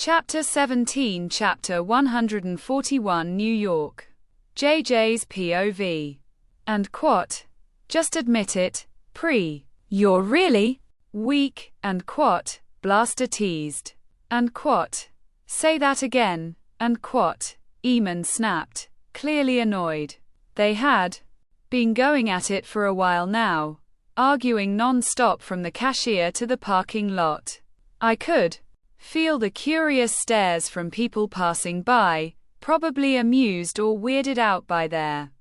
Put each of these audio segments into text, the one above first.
Chapter 17 Chapter 141 New York. JJ's POV. And quat. Just admit it, you're really weak, and quat. Blaster teased. And quat. Say that again, and quat. Eamon snapped, clearly annoyed. They had been going at it for a while now, arguing non-stop from the cashier to the parking lot. I could feel the curious stares from people passing by, probably amused or weirded out by their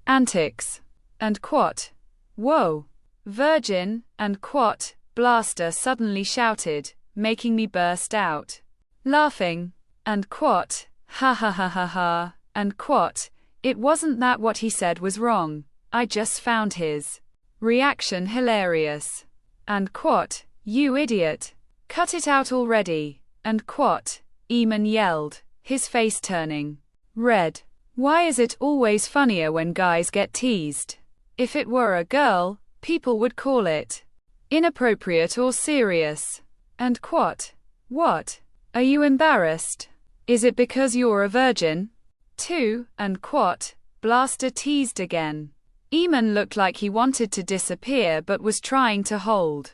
antics. And quat. Whoa. Virgin, and quat. Blaster suddenly shouted, making me burst out laughing. And quat. Ha ha ha ha ha. And quat. It wasn't that what he said was wrong. I just found his reaction hilarious. And quat. You idiot. Cut it out already. And quat. Eamon yelled, his face turning red. Why is it always funnier when guys get teased? If it were a girl, people would call it inappropriate or serious. And quat. What? Are you embarrassed? Is it because you're a virgin? Too, and quat. Blaster teased again. Eamon looked like he wanted to disappear but was trying to hold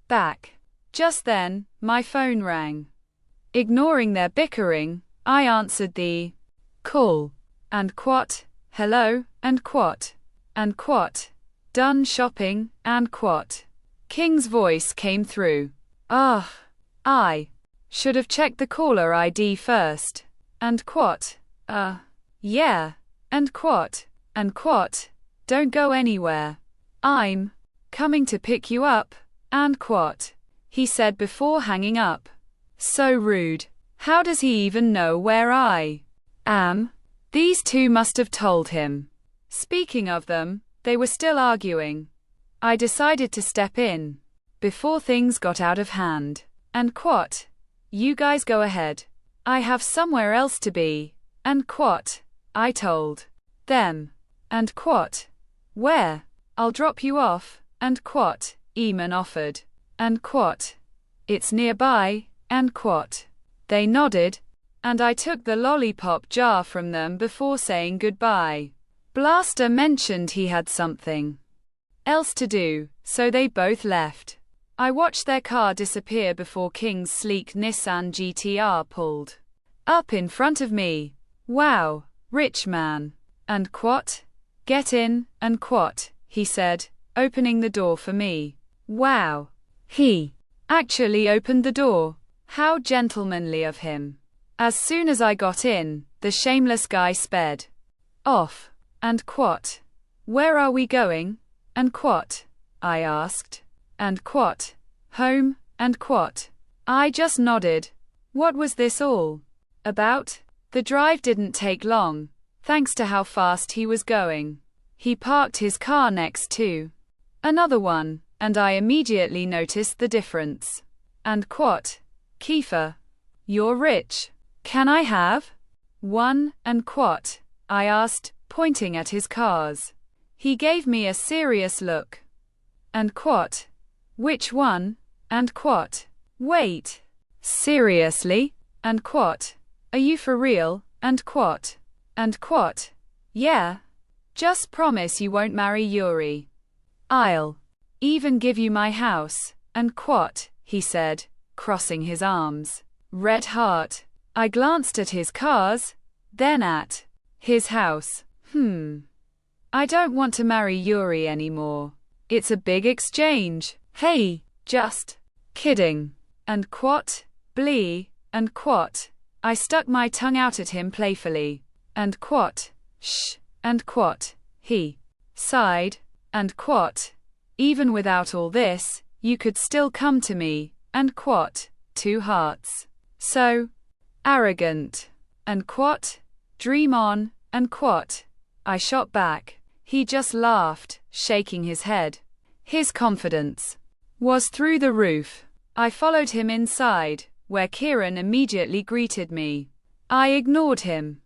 back. Just then, my phone rang. Ignoring their bickering, I answered the call. And quat. Hello, and quat. And quat. Done shopping, and quat. King's voice came through. Ah, I should have checked the caller ID first. And quat. Yeah. And quat. And quat. Don't go anywhere. I'm coming to pick you up, and quat. He said before hanging up. So rude. How does he even know where I am? These two must have told him. Speaking of them, they were still arguing. I decided to step in before things got out of hand. And quat. You guys go ahead. I have somewhere else to be. And quat. I told them. And quat. Where? I'll drop you off. And quat. Eamon offered. And quat. It's nearby. And quat. They nodded, and I took the lollipop jar from them before saying goodbye. Blaster mentioned he had something else to do, so they both left. I watched their car disappear before King's sleek Nissan GT-R pulled up in front of me. Wow, rich man. And quat? Get in, and quat, he said, opening the door for me. Wow. He actually opened the door. How gentlemanly of him. As soon as I got in, the shameless guy sped off. And quat. Where are we going? And quat. I asked. And quat. Home, and quat. I just nodded. What was this all about? The drive didn't take long, thanks to how fast he was going. He parked his car next to another one, and I immediately noticed the difference. And quat. Kiefer. You're rich. Can I have one? And quat. I asked, pointing at his cars. He gave me a serious look. And quat. Which one? And quat. Wait. Seriously? And quat. Are you for real? And quat. And quat. Yeah. Just promise you won't marry Yuri. I'll even give you my house. And quat, he said, crossing his arms. Red heart. I glanced at his cars, then at his house. I don't want to marry Yuri anymore. It's a big exchange. Hey, just kidding. And quat, blee, and quat. I stuck my tongue out at him playfully. And quat, shh, and quat. He sighed. And quat. Even without all this, you could still come to me. And quat. 2 hearts. So arrogant. And quat. Dream on. And quat. I shot back. He just laughed, shaking his head. His confidence was through the roof. I followed him inside, where Kieran immediately greeted me. I ignored him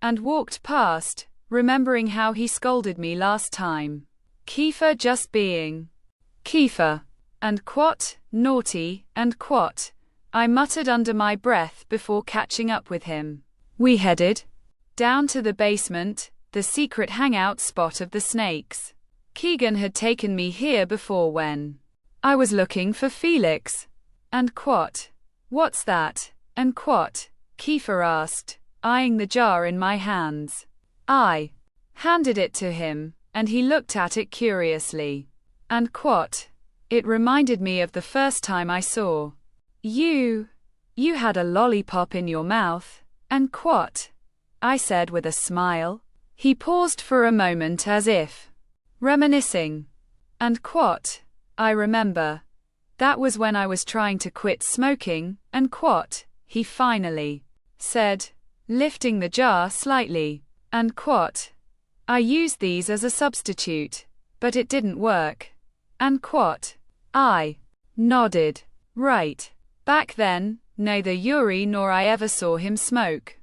and walked past, remembering how he scolded me last time. Kiefer just being Kiefer. And quat, naughty, and quat. I muttered under my breath before catching up with him. We headed down to the basement, the secret hangout spot of the snakes. Keegan had taken me here before when I was looking for Felix. And Quat. What's that? And Quat? Kiefer asked, eyeing the jar in my hands. I handed it to him, and he looked at it curiously. And Quat? It reminded me of the first time I saw you. You had a lollipop in your mouth. And Quat? I said with a smile. He paused for a moment as if reminiscing. And Quat? I remember. That was when I was trying to quit smoking. And Quat? He finally said, lifting the jar slightly. And Quat? I used these as a substitute, but it didn't work. And Quat? I nodded. Right. Back then, neither Yuri nor I ever saw him smoke.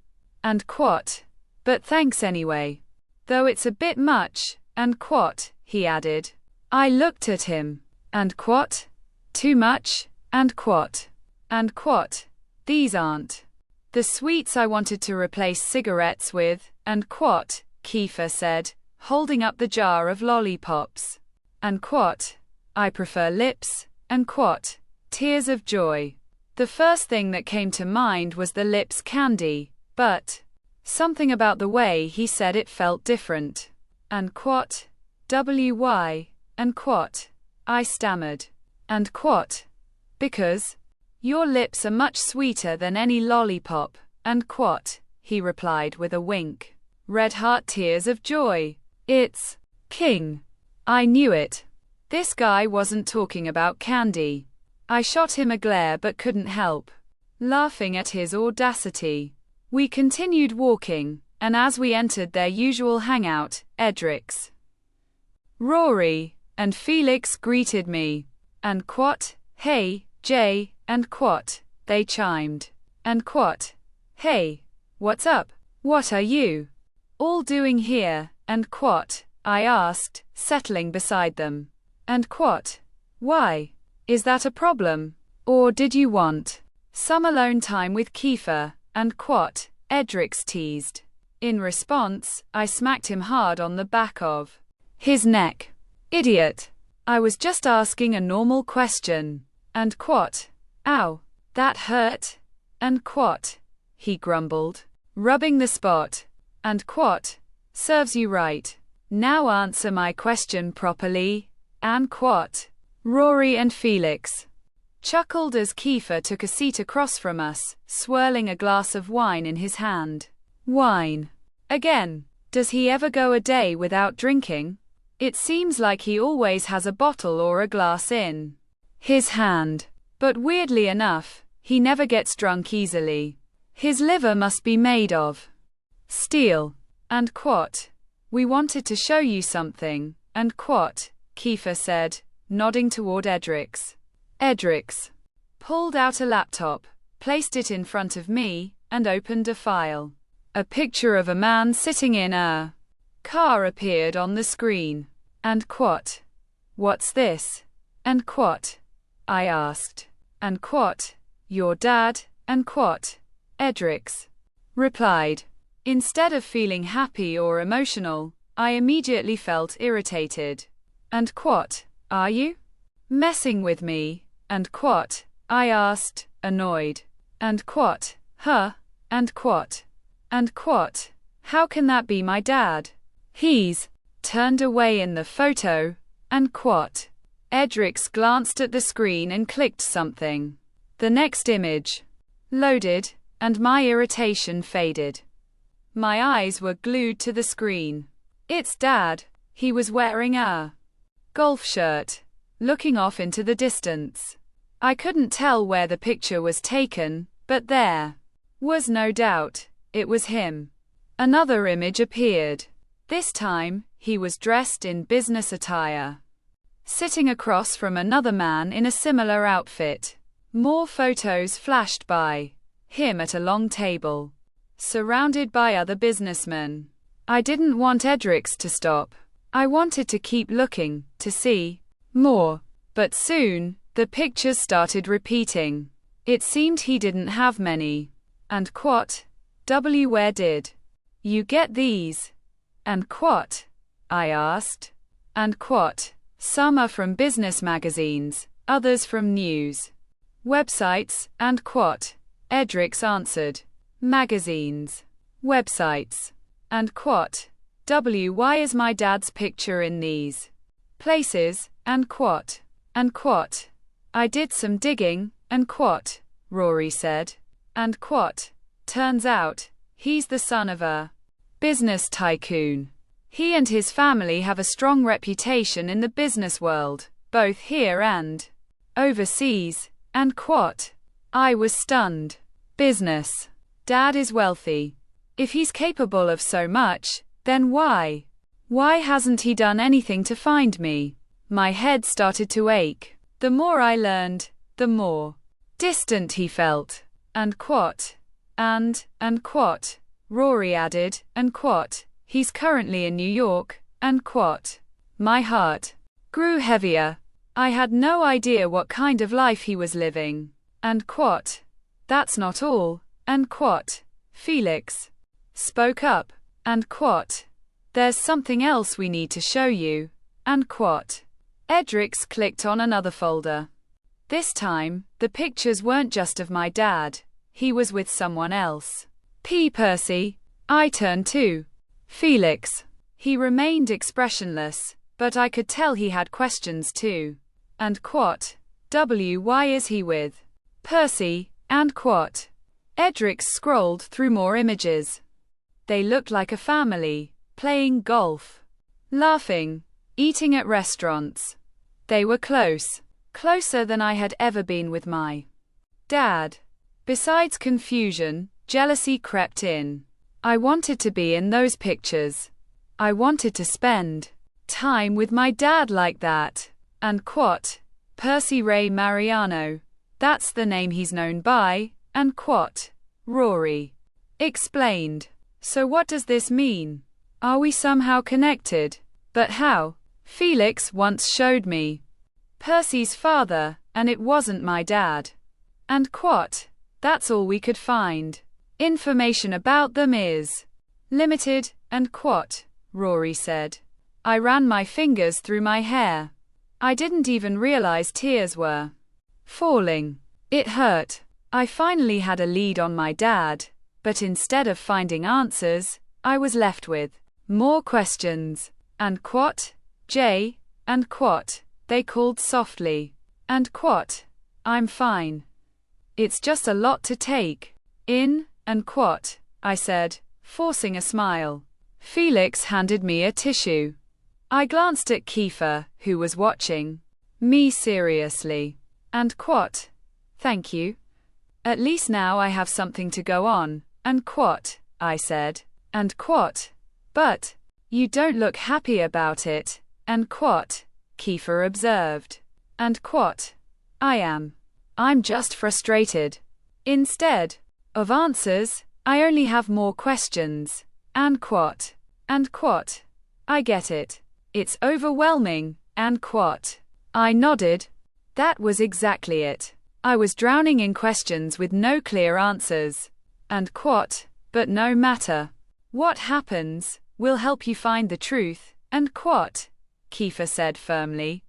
And Quat? But thanks anyway. Though it's a bit much. And Quat? He added. I looked at him. And Quat? Too much? And Quat? And Quat? These aren't the sweets I wanted to replace cigarettes with. And Quat? Kiefer said, holding up the jar of lollipops. And Quat? I prefer lips. And Quat? Tears of joy. The first thing that came to mind was the lips candy, but something about the way he said it felt different. And Quat? WY? And Quat? I stammered. And Quat? Because your lips are much sweeter than any lollipop. And Quat? He replied with a wink. Red heart tears of joy. It's King. I knew it. This guy wasn't talking about candy. I shot him a glare but couldn't help laughing at his audacity. We continued walking, and as we entered their usual hangout, Edric's, Rory, and Felix greeted me. And Quat? Hey, Jay, and Quat? They chimed. And Quat? Hey, what's up? What are you all doing here? And Quat? I asked, settling beside them. And Quat? Why? Is that a problem? Or did you want some alone time with Kiefer? And Quat? Edric's teased. In response, I smacked him hard on the back of his neck. Idiot. I was just asking a normal question. And Quat? Ow. That hurt? And Quat? He grumbled, rubbing the spot. And Quat? Serves you right. Now answer my question properly. And Quat? Rory and Felix chuckled as Kiefer took a seat across from us, swirling a glass of wine in his hand. Wine. Again. Does he ever go a day without drinking? It seems like he always has a bottle or a glass in his hand. But weirdly enough, he never gets drunk easily. His liver must be made of steel. And Quat? We wanted to show you something. And Quat? Kiefer said, nodding toward Edric's. Edric's pulled out a laptop, placed it in front of me, and opened a file. A picture of a man sitting in a car appeared on the screen. And Quat? What's this? And Quat? I asked. And Quat? Your dad? And Quat? Edric's replied. Instead of feeling happy or emotional, I immediately felt irritated. And Quat? Are you messing with me? And Quat? I asked, annoyed. And Quat? Huh? And Quat? And Quat? How can that be my dad? He's turned away in the photo. And Quat? Edric's glanced at the screen and clicked something. The next image loaded, and my irritation faded. My eyes were glued to the screen. It's Dad. He was wearing a golf shirt, looking off into the distance. I couldn't tell where the picture was taken, but there was no doubt it was him. Another image appeared. This time, he was dressed in business attire, sitting across from another man in a similar outfit. More photos flashed by. Him at a long table, surrounded by other businessmen. I didn't want Edric's to stop. I wanted to keep looking, to see more. But soon, the pictures started repeating. It seemed he didn't have many. And quat, where did you get these? And quat, I asked. And quat, some are from business magazines, others from news websites, and quat, Edrix answered. Magazines. Websites. And quat, why is my dad's picture in these places? And quat, I did some digging, and quat, Rory said. And quat, turns out, he's the son of a business tycoon. He and his family have a strong reputation in the business world, both here and overseas. And quat, I was stunned. Business. Dad is wealthy. If he's capable of so much, then why hasn't he done anything to find me? My head started to ache. The more I learned, the more distant he felt. And quat, Rory added, and quat, he's currently in New York, and quat. My heart grew heavier. I had no idea what kind of life he was living. And quat, that's not all. And quat, Felix spoke up. And quat, there's something else we need to show you. And quat, Edrix clicked on another folder. This time, the pictures weren't just of my dad. He was with someone else. Percy. I turned to Felix. He remained expressionless, but I could tell he had questions too. And quat, why is he with Percy? And quat, Edrix scrolled through more images. They looked like a family, playing golf, laughing, eating at restaurants. They were close, closer than I had ever been with my dad. Besides confusion, jealousy crept in. I wanted to be in those pictures. I wanted to spend time with my dad like that. And quat, Percy Ray Mariano. That's the name he's known by. And quat, Rory explained. So what does this mean? Are we somehow connected? But how? Felix once showed me Percy's father, and it wasn't my dad. And quat, that's all we could find. Information about them is limited. And quat, Rory said. I ran my fingers through my hair. I didn't even realize tears were falling. It hurt. I finally had a lead on my dad, but instead of finding answers, I was left with more questions. And quat, Jay, and quat, they called softly. And quat, I'm fine. It's just a lot to take in. And quat, I said, forcing a smile. Felix handed me a tissue. I glanced at Kiefer, who was watching me seriously. And quat, thank you. At least now I have something to go on. And quat, I said. And quat, but you don't look happy about it. And quat, Kiefer observed. And quat, I am. I'm just frustrated. Instead of answers, I only have more questions. And quat, I get it. It's overwhelming. And quat, I nodded. That was exactly it. I was drowning in questions with no clear answers. And quat, but no matter what happens, we'll help you find the truth. And quat, Kiefer said firmly.